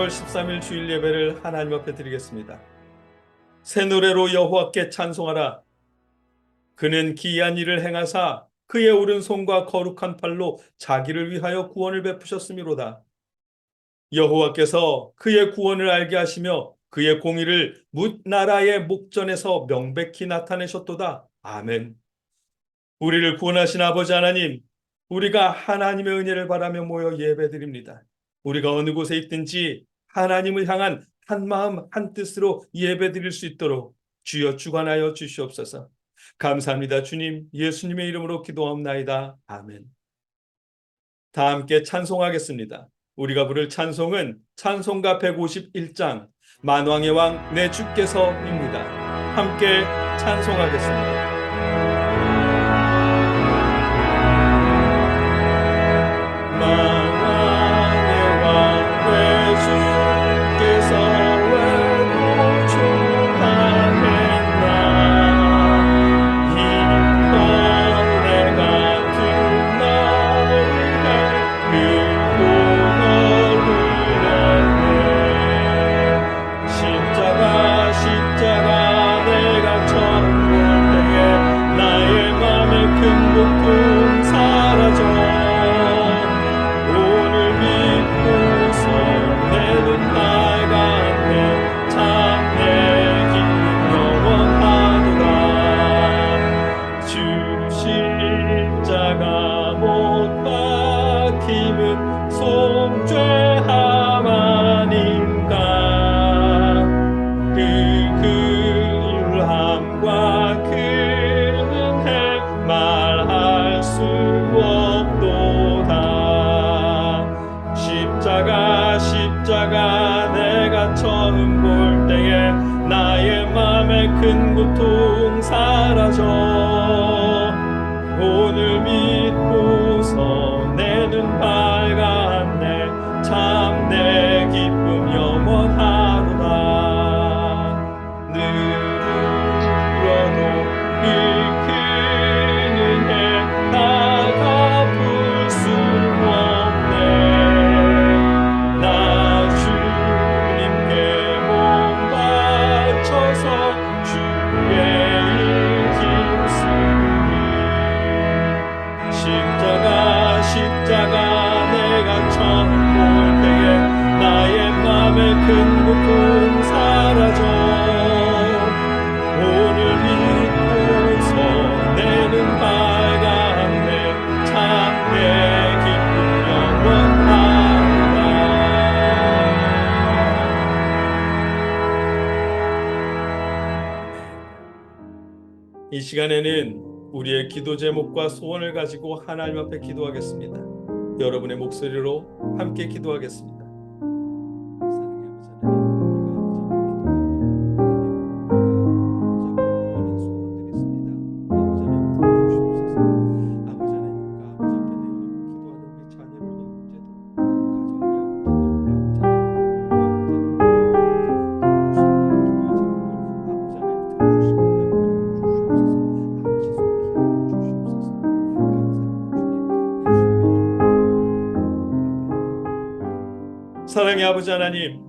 4월 13일 주일 예배를 하나님 앞에 드리겠습니다. 새 노래로 여호와께 찬송하라. 그는 기이한 일을 행하사 그의 오른손과 거룩한 팔로 자기를 위하여 구원을 베푸셨음이로다. 여호와께서 그의 구원을 알게 하시며 그의 공의를 뭇 나라의 목전에서 명백히 나타내셨도다. 아멘. 우리를 구원하신 아버지 하나님, 우리가 하나님의 은혜를 바라며 모여 예배드립니다. 우리가 어느 곳에 있든지 하나님을 향한 한 마음 한 뜻으로 예배드릴 수 있도록 주여 주관하여 주시옵소서. 감사합니다. 주님, 예수님의 이름으로 기도합나이다. 아멘. 다 함께 찬송하겠습니다. 우리가 부를 찬송은 찬송가 151장 만왕의 왕 내 주께서입니다. 함께 찬송하겠습니다. 십자가 내가 처음 볼 때에 나의 맘에 큰 고통 사라져 오늘 믿고서 내 눈 밝았네 참 내 기쁨 영원하도다 늘어놓은 그 은혜 나가 볼 수 없네 나 주님께 몸 바쳐서 주의 일 힘쓰리 십자가 내가 처음 볼 때에 나의 맘에 큰 고통 사라져 오늘 믿고서 내 눈 밝았네 참 내 기쁨 영원하도다 이 시간에는 우리의 기도 제목과 소원을 가지고 하나님 앞에 기도하겠습니다. 여러분의 목소리로 함께 기도하겠습니다. 사랑의 아버지 하나님,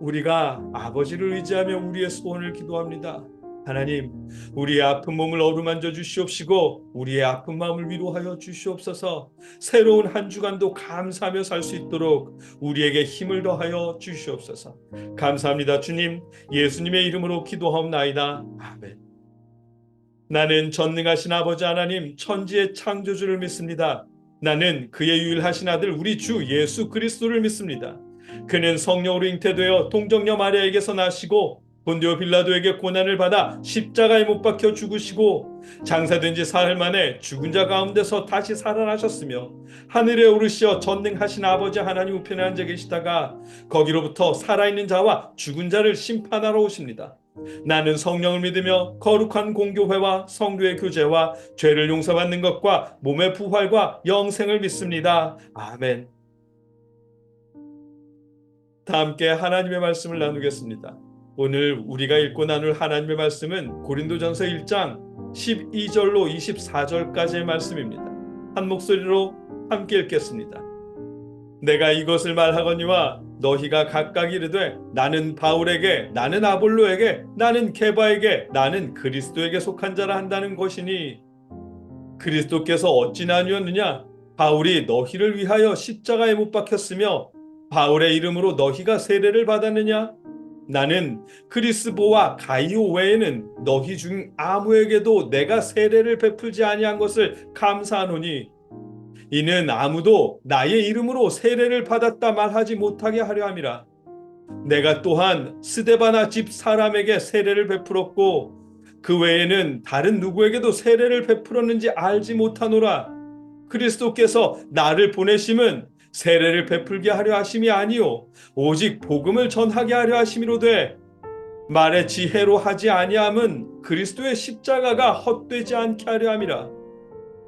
우리가 아버지를 의지하며 우리의 소원을 기도합니다. 하나님, 우리의 아픈 몸을 어루만져 주시옵시고 우리의 아픈 마음을 위로하여 주시옵소서. 새로운 한 주간도 감사하며 살 수 있도록 우리에게 힘을 더하여 주시옵소서. 감사합니다. 주님, 예수님의 이름으로 기도하옵나이다. 아멘. 나는 전능하신 아버지 하나님, 천지의 창조주를 믿습니다. 나는 그의 유일하신 아들 우리 주 예수 그리스도를 믿습니다. 그는 성령으로 잉태되어 동정녀 마리아에게서 나시고 본디오 빌라도에게 고난을 받아 십자가에 못 박혀 죽으시고 장사된 지 사흘 만에 죽은 자 가운데서 다시 살아나셨으며 하늘에 오르시어 전능하신 아버지 하나님 우편에 앉아 계시다가 거기로부터 살아있는 자와 죽은 자를 심판하러 오십니다. 나는 성령을 믿으며 거룩한 공교회와 성도의 교제와 죄를 용서받는 것과 몸의 부활과 영생을 믿습니다. 아멘. 다 함께 하나님의 말씀을 나누겠습니다. 오늘 우리가 읽고 나눌 하나님의 말씀은 고린도전서 1장 12절로 24절까지의 말씀입니다. 한 목소리로 함께 읽겠습니다. 내가 이것을 말하거니와 너희가 각각 이르되 나는 바울에게, 나는 아볼로에게, 나는 케바에게, 나는 그리스도에게 속한 자라 한다는 것이니 그리스도께서 어찌 나뉘었느냐? 바울이 너희를 위하여 십자가에 못 박혔으며 바울의 이름으로 너희가 세례를 받았느냐? 나는 그리스보와 가이오 외에는 너희 중 아무에게도 내가 세례를 베풀지 아니한 것을 감사하노니 이는 아무도 나의 이름으로 세례를 받았다 말하지 못하게 하려 함이라. 내가 또한 스데바나 집 사람에게 세례를 베풀었고 그 외에는 다른 누구에게도 세례를 베풀었는지 알지 못하노라. 그리스도께서 나를 보내심은 세례를 베풀게 하려 하심이 아니요 오직 복음을 전하게 하려 하심이로되 말의 지혜로 하지 아니함은 그리스도의 십자가가 헛되지 않게 하려 함이라.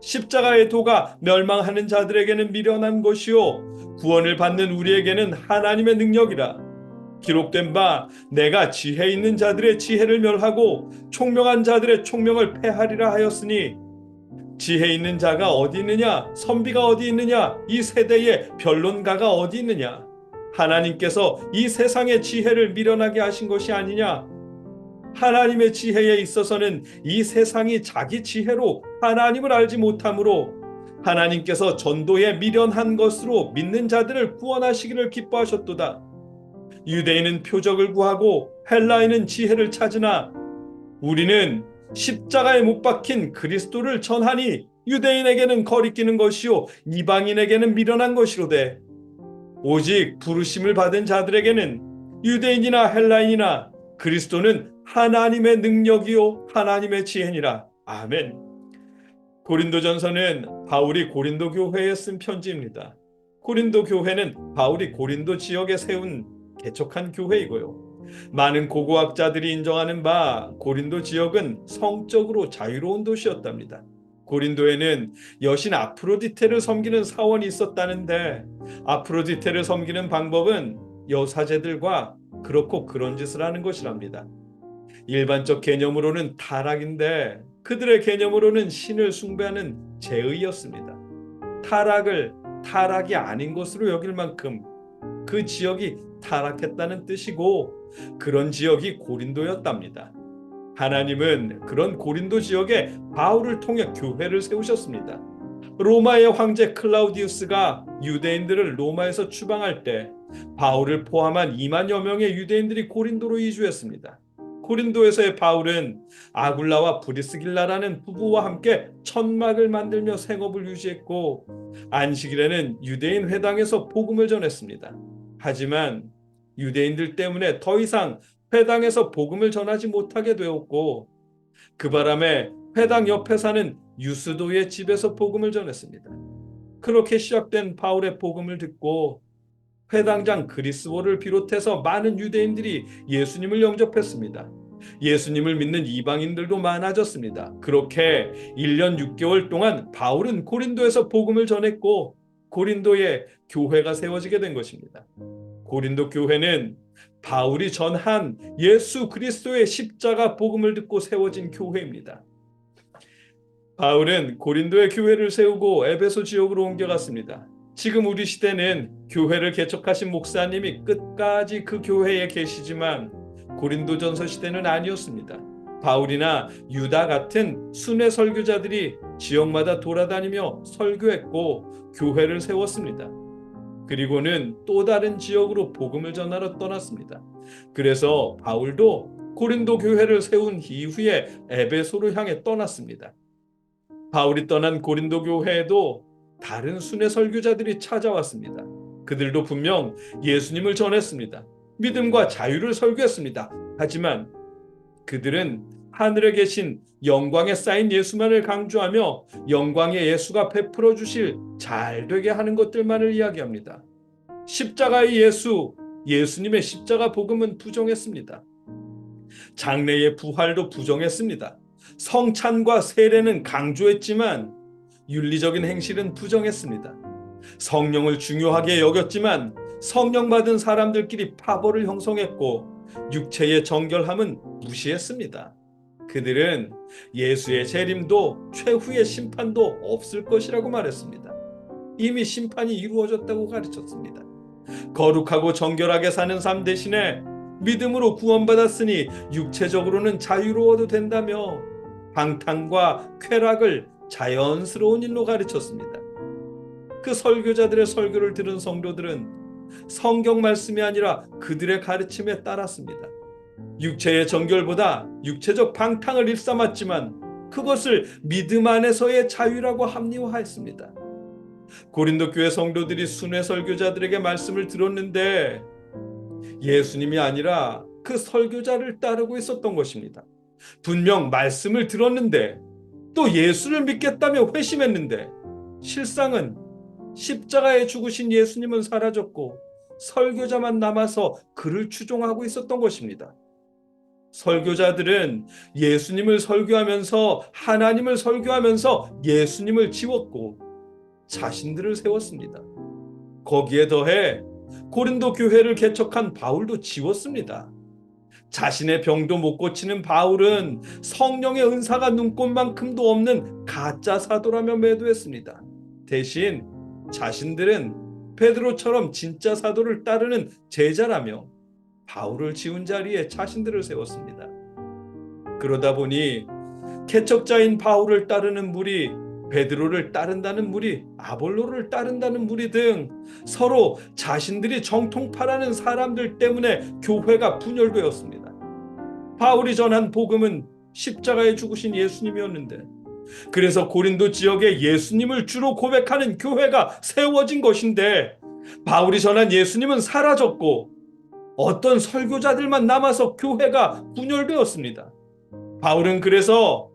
십자가의 도가 멸망하는 자들에게는 미련한 것이요 구원을 받는 우리에게는 하나님의 능력이라. 기록된 바 내가 지혜 있는 자들의 지혜를 멸하고 총명한 자들의 총명을 패하리라 하였으니 지혜 있는 자가 어디 있느냐? 선비가 어디 있느냐? 이 세대의 변론가가 어디 있느냐? 하나님께서 이 세상의 지혜를 미련하게 하신 것이 아니냐? 하나님의 지혜에 있어서는 이 세상이 자기 지혜로 하나님을 알지 못하므로 하나님께서 전도에 미련한 것으로 믿는 자들을 구원하시기를 기뻐하셨도다. 유대인은 표적을 구하고 헬라인은 지혜를 찾으나 우리는 십자가에 못 박힌 그리스도를 전하니 유대인에게는 거리끼는 것이요 이방인에게는 미련한 것이로되 오직 부르심을 받은 자들에게는 유대인이나 헬라인이나 그리스도는 하나님의 능력이요 하나님의 지혜니라. 아멘. 고린도전서는 바울이 고린도 교회에 쓴 편지입니다. 고린도 교회는 바울이 고린도 지역에 세운 개척한 교회이고요. 많은 고고학자들이 인정하는 바 고린도 지역은 성적으로 자유로운 도시였답니다. 고린도에는 여신 아프로디테를 섬기는 사원이 있었다는데 아프로디테를 섬기는 방법은 여사제들과 그렇고 그런 짓을 하는 것이랍니다. 일반적 개념으로는 타락인데 그들의 개념으로는 신을 숭배하는 제의였습니다. 타락이 아닌 것으로 여길 만큼 그 지역이 타락했다는 뜻이고 그런 지역이 고린도였답니다. 하나님은 그런 고린도 지역에 바울을 통해 교회를 세우셨습니다. 로마의 황제 클라우디우스가 유대인들을 로마에서 추방할 때 바울을 포함한 2만여 명의 유대인들이 고린도로 이주했습니다. 고린도에서의 바울은 아굴라와 브리스길라라는 부부와 함께 천막을 만들며 생업을 유지했고 안식일에는 유대인 회당에서 복음을 전했습니다. 하지만 유대인들 때문에 더 이상 회당에서 복음을 전하지 못하게 되었고 그 바람에 회당 옆에 사는 유스도의 집에서 복음을 전했습니다. 그렇게 시작된 바울의 복음을 듣고 회당장 그리스도를 비롯해서 많은 유대인들이 예수님을 영접했습니다. 예수님을 믿는 이방인들도 많아졌습니다. 그렇게 1년 6개월 동안 바울은 고린도에서 복음을 전했고 고린도에 교회가 세워지게 된 것입니다. 고린도 교회는 바울이 전한 예수 그리스도의 십자가 복음을 듣고 세워진 교회입니다. 바울은 고린도의 교회를 세우고 에베소 지역으로 옮겨갔습니다. 지금 우리 시대는 교회를 개척하신 목사님이 끝까지 그 교회에 계시지만 고린도전서 시대는 아니었습니다. 바울이나 유다 같은 순회 설교자들이 지역마다 돌아다니며 설교했고 교회를 세웠습니다. 그리고는 또 다른 지역으로 복음을 전하러 떠났습니다. 그래서 바울도 고린도 교회를 세운 이후에 에베소로 향해 떠났습니다. 바울이 떠난 고린도 교회에도 다른 순회 설교자들이 찾아왔습니다. 그들도 분명 예수님을 전했습니다. 믿음과 자유를 설교했습니다. 하지만 그들은 하늘에 계신 영광에 쌓인 예수만을 강조하며 영광의 예수가 베풀어 주실 잘되게 하는 것들만을 이야기합니다. 십자가의 예수, 예수님의 십자가 복음은 부정했습니다. 장래의 부활도 부정했습니다. 성찬과 세례는 강조했지만 윤리적인 행실은 부정했습니다. 성령을 중요하게 여겼지만 성령 받은 사람들끼리 파벌을 형성했고 육체의 정결함은 무시했습니다. 그들은 예수의 재림도 최후의 심판도 없을 것이라고 말했습니다. 이미 심판이 이루어졌다고 가르쳤습니다. 거룩하고 정결하게 사는 삶 대신에 믿음으로 구원받았으니 육체적으로는 자유로워도 된다며 방탕과 쾌락을 자연스러운 일로 가르쳤습니다. 그 설교자들의 설교를 들은 성도들은 성경 말씀이 아니라 그들의 가르침에 따랐습니다. 육체의 정결보다 육체적 방탕을 일삼았지만 그것을 믿음 안에서의 자유라고 합리화했습니다. 고린도 교회 성도들이 순회 설교자들에게 말씀을 들었는데 예수님이 아니라 그 설교자를 따르고 있었던 것입니다. 분명 말씀을 들었는데 또 예수를 믿겠다며 회심했는데 실상은 십자가에 죽으신 예수님은 사라졌고 설교자만 남아서 그를 추종하고 있었던 것입니다. 설교자들은 예수님을 설교하면서 하나님을 설교하면서 예수님을 지웠고 자신들을 세웠습니다. 거기에 더해 고린도 교회를 개척한 바울도 지웠습니다. 자신의 병도 못 고치는 바울은 성령의 은사가 눈꽃만큼도 없는 가짜 사도라며 매도했습니다. 대신 자신들은 베드로처럼 진짜 사도를 따르는 제자라며 바울을 지운 자리에 자신들을 세웠습니다. 그러다 보니 개척자인 바울을 따르는 무리, 베드로를 따른다는 무리, 아볼로를 따른다는 무리 등 서로 자신들이 정통파라는 사람들 때문에 교회가 분열되었습니다. 바울이 전한 복음은 십자가에 죽으신 예수님이었는데 그래서 고린도 지역에 예수님을 주로 고백하는 교회가 세워진 것인데 바울이 전한 예수님은 사라졌고 어떤 설교자들만 남아서 교회가 분열되었습니다. 바울은 그래서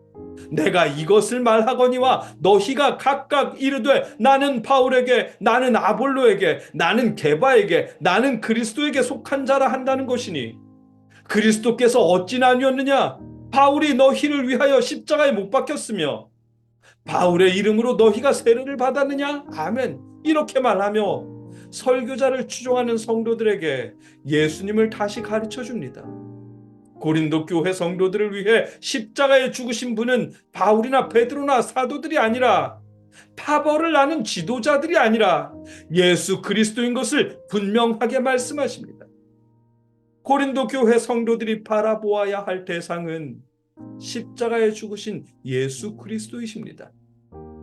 내가 이것을 말하거니와 너희가 각각 이르되 나는 바울에게, 나는 아볼로에게, 나는 게바에게, 나는 그리스도에게 속한 자라 한다는 것이니 그리스도께서 어찌 나뉘었느냐? 바울이 너희를 위하여 십자가에 못 박혔으며 바울의 이름으로 너희가 세례를 받았느냐? 아멘. 이렇게 말하며 설교자를 추종하는 성도들에게 예수님을 다시 가르쳐 줍니다. 고린도 교회 성도들을 위해 십자가에 죽으신 분은 바울이나 베드로나 사도들이 아니라 파벌을 나는 지도자들이 아니라 예수 그리스도인 것을 분명하게 말씀하십니다. 고린도 교회 성도들이 바라보아야 할 대상은 십자가에 죽으신 예수 그리스도이십니다.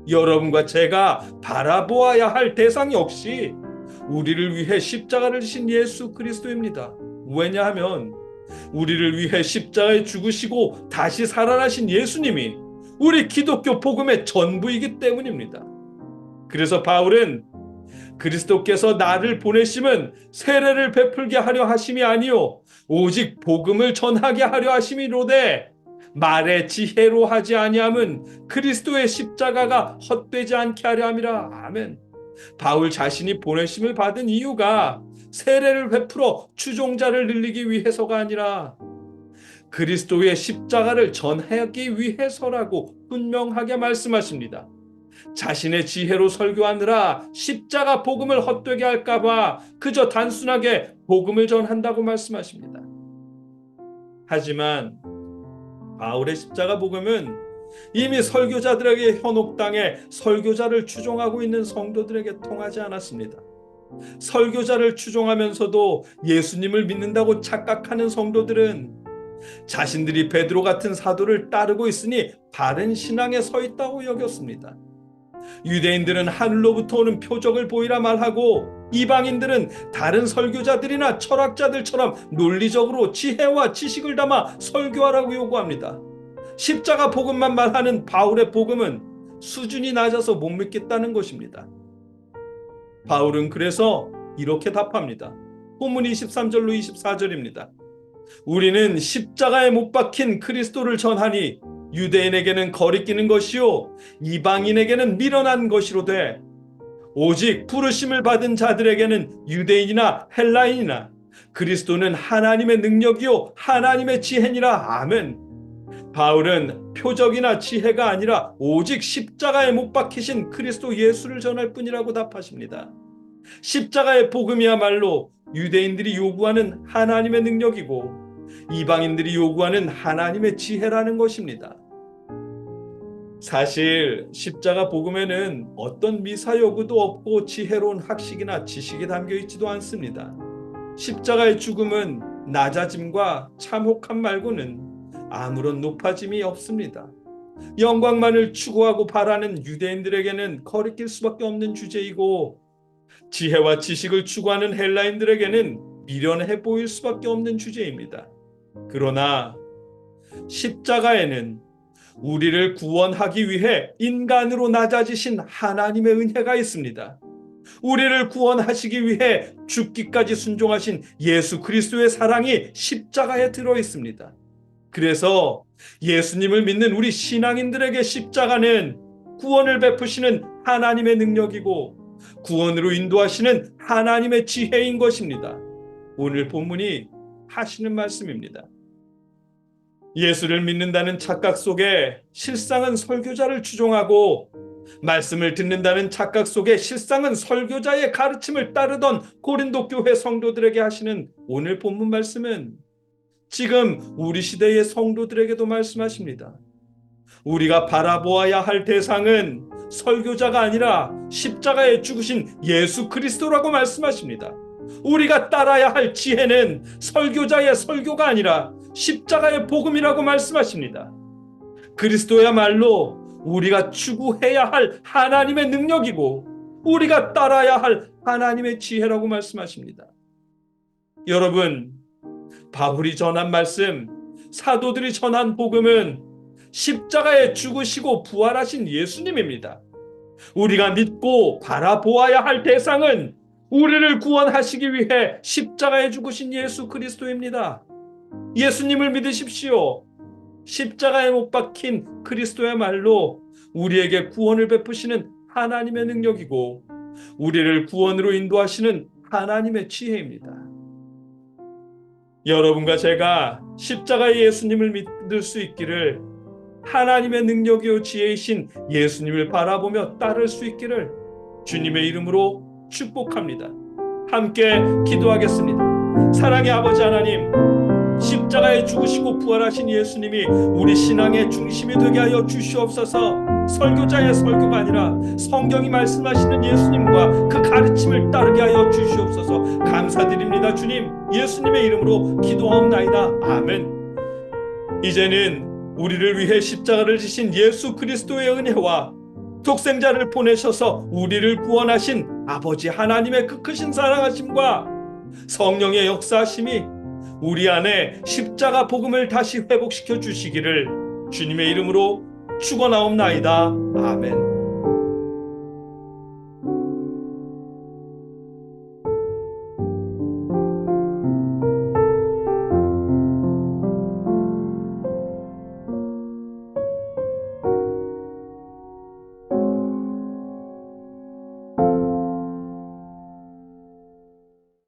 여러분과 제가 바라보아야 할 대상 역시 우리를 위해 십자가를 지신 예수 그리스도입니다. 왜냐하면 우리를 위해 십자가에 죽으시고 다시 살아나신 예수님이 우리 기독교 복음의 전부이기 때문입니다. 그래서 바울은 그리스도께서 나를 보내심은 세례를 베풀게 하려 하심이 아니요 오직 복음을 전하게 하려 하심이로되 말의 지혜로 하지 아니함은 그리스도의 십자가가 헛되지 않게 하려 함이라. 아멘. 바울 자신이 보내심을 받은 이유가 세례를 베풀어 추종자를 늘리기 위해서가 아니라 그리스도의 십자가를 전하기 위해서라고 분명하게 말씀하십니다. 자신의 지혜로 설교하느라 십자가 복음을 헛되게 할까봐 그저 단순하게 복음을 전한다고 말씀하십니다. 하지만 바울의 십자가 복음은 이미 설교자들에게 현혹당해 설교자를 추종하고 있는 성도들에게 통하지 않았습니다. 설교자를 추종하면서도 예수님을 믿는다고 착각하는 성도들은 자신들이 베드로 같은 사도를 따르고 있으니 바른 신앙에 서 있다고 여겼습니다. 유대인들은 하늘로부터 오는 표적을 보이라 말하고 이방인들은 다른 설교자들이나 철학자들처럼 논리적으로 지혜와 지식을 담아 설교하라고 요구합니다. 십자가 복음만 말하는 바울의 복음은 수준이 낮아서 못 믿겠다는 것입니다. 바울은 그래서 이렇게 답합니다. 본문 23절로 24절입니다. 우리는 십자가에 못 박힌 그리스도를 전하니 유대인에게는 거리끼는 것이요 이방인에게는 미련한 것이로되 오직 부르심을 받은 자들에게는 유대인이나 헬라인이나 그리스도는 하나님의 능력이요 하나님의 지혜니라. 아멘. 바울은 표적이나 지혜가 아니라 오직 십자가에 못 박히신 그리스도 예수를 전할 뿐이라고 답하십니다. 십자가의 복음이야말로 유대인들이 요구하는 하나님의 능력이고 이방인들이 요구하는 하나님의 지혜라는 것입니다. 사실 십자가 복음에는 어떤 미사여구도 없고 지혜로운 학식이나 지식이 담겨 있지도 않습니다. 십자가의 죽음은 낮아짐과 참혹함 말고는 아무런 높아짐이 없습니다. 영광만을 추구하고 바라는 유대인들에게는 거리낄 수밖에 없는 주제이고, 지혜와 지식을 추구하는 헬라인들에게는 미련해 보일 수밖에 없는 주제입니다. 그러나 십자가에는 우리를 구원하기 위해 인간으로 낮아지신 하나님의 은혜가 있습니다. 우리를 구원하시기 위해 죽기까지 순종하신 예수 그리스도의 사랑이 십자가에 들어 있습니다. 그래서 예수님을 믿는 우리 신앙인들에게 십자가는 구원을 베푸시는 하나님의 능력이고 구원으로 인도하시는 하나님의 지혜인 것입니다. 오늘 본문이 하시는 말씀입니다. 예수를 믿는다는 착각 속에 실상은 설교자를 추종하고, 말씀을 듣는다는 착각 속에 실상은 설교자의 가르침을 따르던 고린도 교회 성도들에게 하시는 오늘 본문 말씀은 지금 우리 시대의 성도들에게도 말씀하십니다. 우리가 바라보아야 할 대상은 설교자가 아니라 십자가에 죽으신 예수 그리스도라고 말씀하십니다. 우리가 따라야 할 지혜는 설교자의 설교가 아니라 십자가의 복음이라고 말씀하십니다. 그리스도야말로 우리가 추구해야 할 하나님의 능력이고 우리가 따라야 할 하나님의 지혜라고 말씀하십니다. 여러분, 바울이 전한 말씀, 사도들이 전한 복음은 십자가에 죽으시고 부활하신 예수님입니다. 우리가 믿고 바라보아야 할 대상은 우리를 구원하시기 위해 십자가에 죽으신 예수 그리스도입니다. 예수님을 믿으십시오. 십자가에 못 박힌 그리스도야말로 우리에게 구원을 베푸시는 하나님의 능력이고 우리를 구원으로 인도하시는 하나님의 지혜입니다. 여러분과 제가 십자가의 예수님을 믿을 수 있기를, 하나님의 능력이요 지혜이신 예수님을 바라보며 따를 수 있기를 주님의 이름으로 축복합니다. 함께 기도하겠습니다. 사랑의 아버지 하나님, 십자가에 죽으시고 부활하신 예수님이 우리 신앙의 중심이 되게 하여 주시옵소서. 설교자의 설교가 아니라 성경이 말씀하시는 예수님과 그 가르침을 따르게 하여 주시옵소서. 감사드립니다. 주님, 예수님의 이름으로 기도하옵나이다. 아멘. 이제는 우리를 위해 십자가를 지신 예수 그리스도의 은혜와 독생자를 보내셔서 우리를 구원하신 아버지 하나님의 그 크신 사랑하심과 성령의 역사하심이 우리 안에 십자가 복음을 다시 회복시켜 주시기를 주님의 이름으로 축원하옵나이다. 아멘.